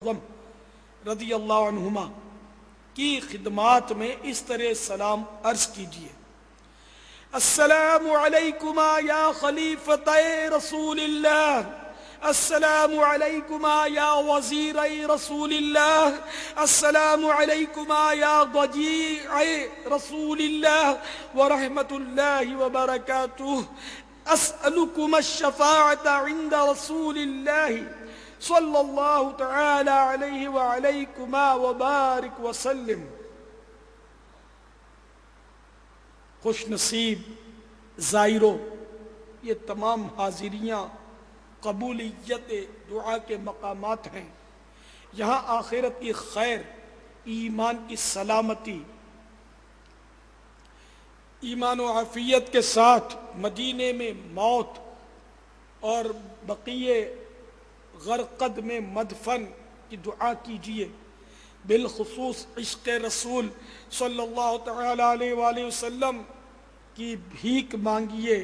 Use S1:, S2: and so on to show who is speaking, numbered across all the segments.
S1: رضی اللہ عنہما کی خدمات میں اس طرح سلام عرض کیجئے: السلام علیکما یا خلیفتہ رسول اللہ، السلام علیکما یا وزیر رسول اللہ، السلام علیکما یا ضجیع رسول اللہ ورحمۃ اللہ وبرکاتہ، اسألکم الشفاعۃ عند رسول اللہ صلی اللہ تعالی علیہ وعلیکما وبارک وسلم۔ خوش نصیب زائرو، یہ تمام حاضریاں قبولیت دعا کے مقامات ہیں۔ یہاں آخرت کی خیر، ایمان کی سلامتی، ایمان و عافیت کے ساتھ مدینے میں موت اور بقیہ غرقد میں مدفن کی دعا کیجیے۔ بالخصوص عشق رسول صلی اللہ تعالی علیہ وآلہ وسلم کی بھیک مانگیے،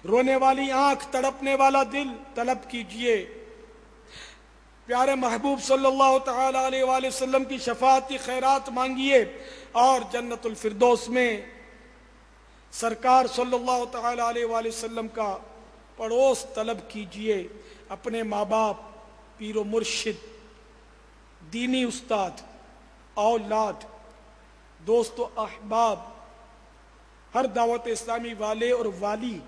S1: رونے والی آنکھ، تڑپنے والا دل طلب کیجیے، پیارے محبوب صلی اللہ تعالی علیہ وآلہ وسلم کی شفاعت کی خیرات مانگیے، اور جنت الفردوس میں سرکار صلی اللہ تعالی علیہ وآلہ وسلم کا پڑوس طلب کیجیے۔ اپنے ماں باپ، پیر و مرشد، دینی استاد، اولاد، دوست و احباب، ہر دعوت اسلامی والے اور والی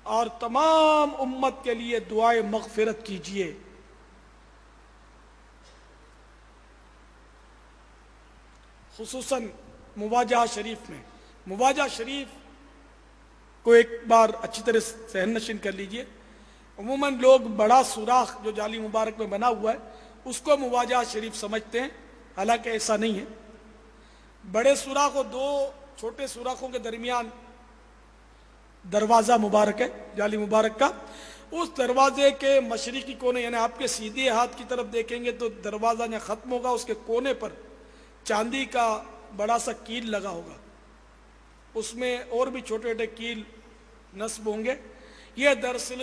S1: اور تمام امت کے لیے دعائے مغفرت کیجیے۔ خصوصاً مواجہ شریف میں، مواجہ شریف کو ایک بار اچھی طرح ذہن نشین کر لیجئے۔ عموماً لوگ بڑا سوراخ جو جعلی مبارک میں بنا ہوا ہے اس کو مواجہ شریف سمجھتے ہیں، حالانکہ ایسا نہیں ہے۔ بڑے سوراخ اور دو چھوٹے سوراخوں کے درمیان دروازہ مبارک ہے جعلی مبارک کا، اس دروازے کے مشرقی کونے، یعنی آپ کے سیدھے ہاتھ کی طرف دیکھیں گے تو دروازہ جہاں ختم ہوگا اس کے کونے پر چاندی کا بڑا سا کیل لگا ہوگا، اس میں اور بھی چھوٹے چھوٹے کیل نصب ہوں گے۔ یہ دراصل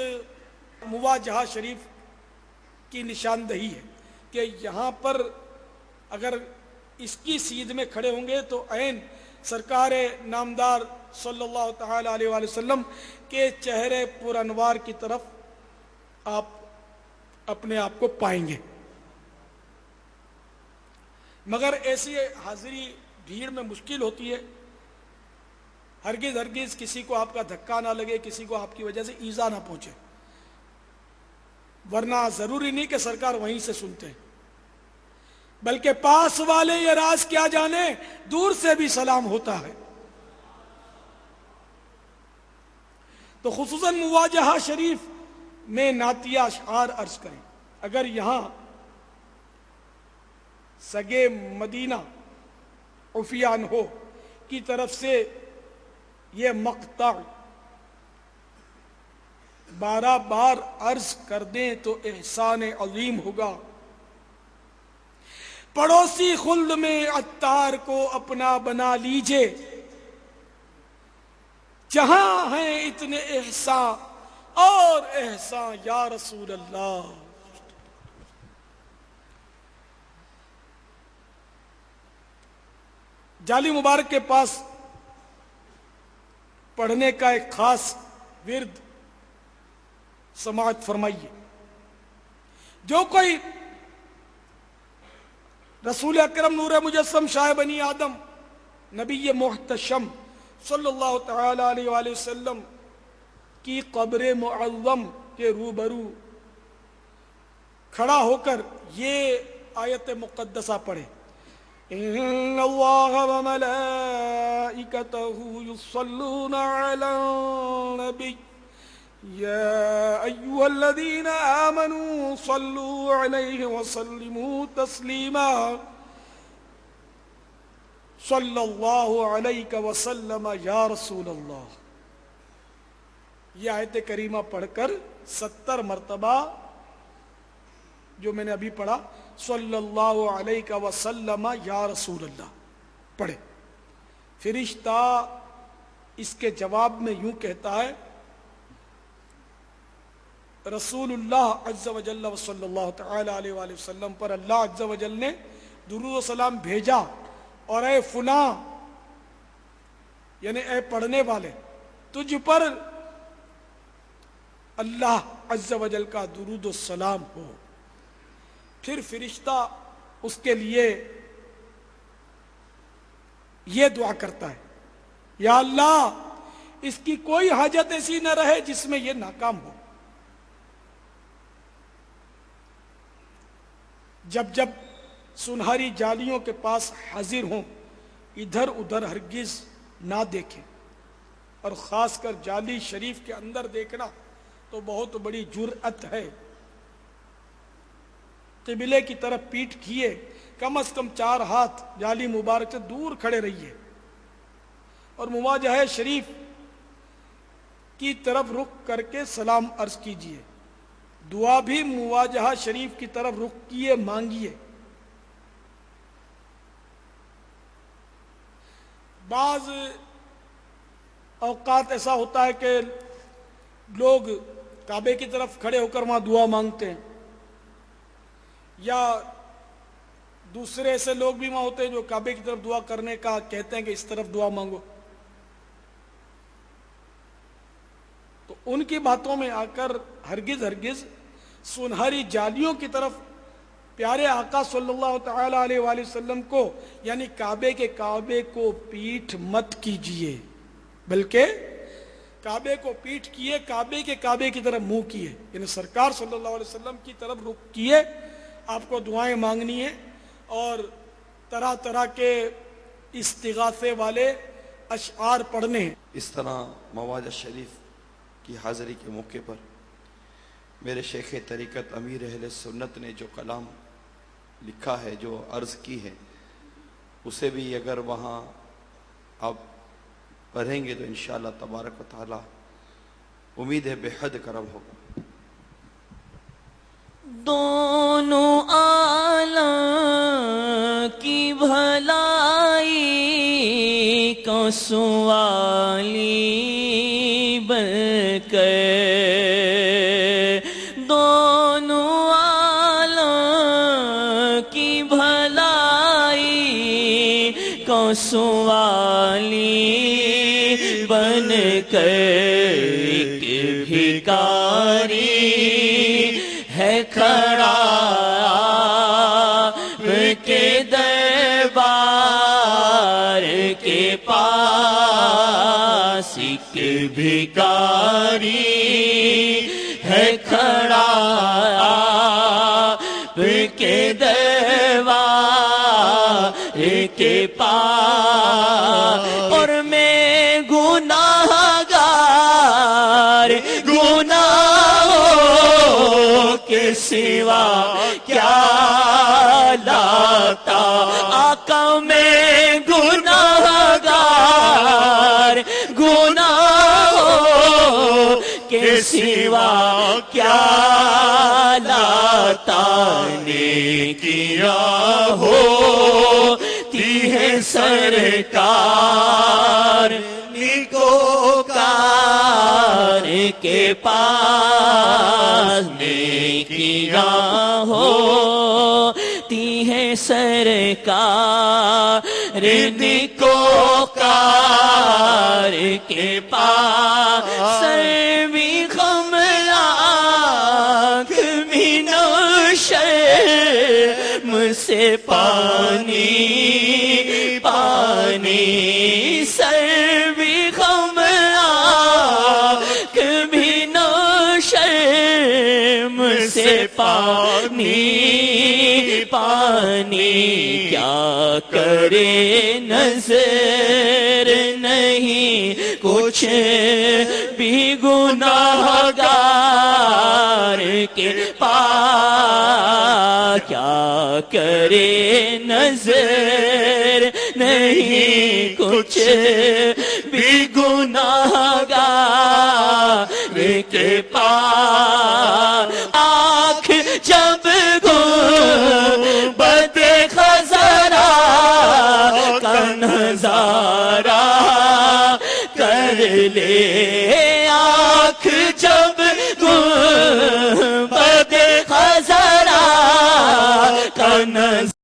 S1: مواجہہ شریف کی نشاندہی ہے کہ یہاں پر اگر اس کی سیدھ میں کھڑے ہوں گے تو عین سرکار نامدار صلی اللہ تعالی علیہ وآلہ وسلم کے چہرے پر انوار کی طرف آپ اپنے آپ کو پائیں گے۔ مگر ایسی حاضری بھیڑ میں مشکل ہوتی ہے، ہرگز ہرگز کسی کو آپ کا دھکا نہ لگے، کسی کو آپ کی وجہ سے ایذا نہ پہنچے، ورنہ ضروری نہیں کہ سرکار وہیں سے سنتے ہیں، بلکہ پاس والے یہ راز کیا جانے، دور سے بھی سلام ہوتا ہے۔ تو خصوصاً مواجہہ شریف میں نعتیہ اشعار عرض کریں۔ اگر یہاں سگے مدینہ عفیان ہو کی طرف سے یہ مقطع بارہ بار عرض کر دیں تو احسان عظیم ہوگا۔ پڑوسی خلد میں عطار کو اپنا بنا لیجئے، جہاں ہیں اتنے احسان اور احسان یا رسول اللہ۔ جعلی مبارک کے پاس پڑھنے کا ایک خاص ورد سماعت فرمائیے۔ جو کوئی رسول اکرم نور مجسم شاہ بنی آدم نبی محتشم صلی اللہ تعالی علیہ وآلہ وسلم کی قبر معظم کے روبرو کھڑا ہو کر یہ آیت مقدسہ پڑھے: ان اللہ وملائکتہ یصلون علی النبی یا ایہا الذین آمنوا صلوا علیہ وسلموا تسلیما صلی اللہ علیہ وسلم یا رسول اللہ۔ یہ آیت کریمہ پڑھ کر 70 مرتبہ جو میں نے ابھی پڑھا صلی اللہ علیہ وسلم یا رسول اللہ پڑھے۔ فرشتہ اس کے جواب میں یوں کہتا ہے: رسول اللہ عز و جل و صلی اللہ تعالی علیہ وآلہ وسلم پر اللہ عز و جل نے درود و سلام بھیجا، اور اے فلاں یعنی اے پڑھنے والے تجھ پر اللہ عز و جل کا درود و سلام ہو، پھر فرشتہ اس کے لیے یہ دعا کرتا ہے، یا اللہ اس کی کوئی حاجت ایسی نہ رہے جس میں یہ ناکام ہو۔ جب جب سنہری جالیوں کے پاس حاضر ہوں ادھر ادھر ہرگز نہ دیکھیں، اور خاص کر جالی شریف کے اندر دیکھنا تو بہت بڑی جرأت ہے۔ قبلے کی طرف پیٹھ کیے کم از کم 4 ہاتھ جالی مبارک سے دور کھڑے رہیے، اور مواجہہ شریف کی طرف رخ کر کے سلام عرض کیجیے، دعا بھی مواجہہ شریف کی طرف رخ کیے مانگیے۔ بعض اوقات ایسا ہوتا ہے کہ لوگ کعبے کی طرف کھڑے ہو کر وہاں دعا مانگتے ہیں، یا دوسرے ایسے لوگ بھی وہاں ہوتے ہیں جو کعبے کی طرف دعا کرنے کا کہتے ہیں کہ اس طرف دعا مانگو، تو ان کی باتوں میں آ کر ہرگز ہرگز سنہری جالیوں کی طرف پیارے آقا صلی اللہ تعالی علیہ وآلہ وسلم کو یعنی کعبے کو پیٹھ مت کیجیے، بلکہ کعبے کو پیٹھ کیے، کعبے کی طرف منہ کیے، یعنی سرکار صلی اللہ علیہ وسلم کی طرف رخ کیے، آپ کو دعائیں مانگنی ہیں اور طرح طرح کے استغاثے والے اشعار پڑھنے ہیں۔
S2: اس طرح مواجہ شریف کی حاضری کے موقع پر میرے شیخ طریقت امیر اہل سنت نے جو کلام لکھا ہے، جو عرض کی ہے، اسے بھی اگر وہاں آپ پڑھیں گے تو انشاءاللہ تبارک و تعالی امید ہے بے حد کرم ہوگا۔
S3: دونوں عالم کی بھلائی کو سوالی بن کر، دونوں عالم کی بھلائی کو سوالی بن کر، ایک بھکاری ہے کھڑا کے دربار کے پاس، ایک بھکاری ہے کھڑا کے دربار کے پاس، اور میں گناہ گار گناہوں کے سوا کیا لاتا، آقا میں گناہ گار گناہوں کے سوا کیا لاتا، نیکیاں ہوتی ہے سرکار نیکوکار کے پاس، نیکیاں ہوتی ہے سرکار نیکوکار کے پاس، سروی خملاک من شرم سے پانی پانی، سروی خملاک من شرم سے پانی پانی، کیا کرے نظر نہیں کچھ بھی گناہ گار کے پاس، کیا کرے نظر نہیں کچھ بھی گناہ گار کے پاس، آنکھ جب گنبد خضرا کا نظارہ کر لے، آنکھ جب نظارہ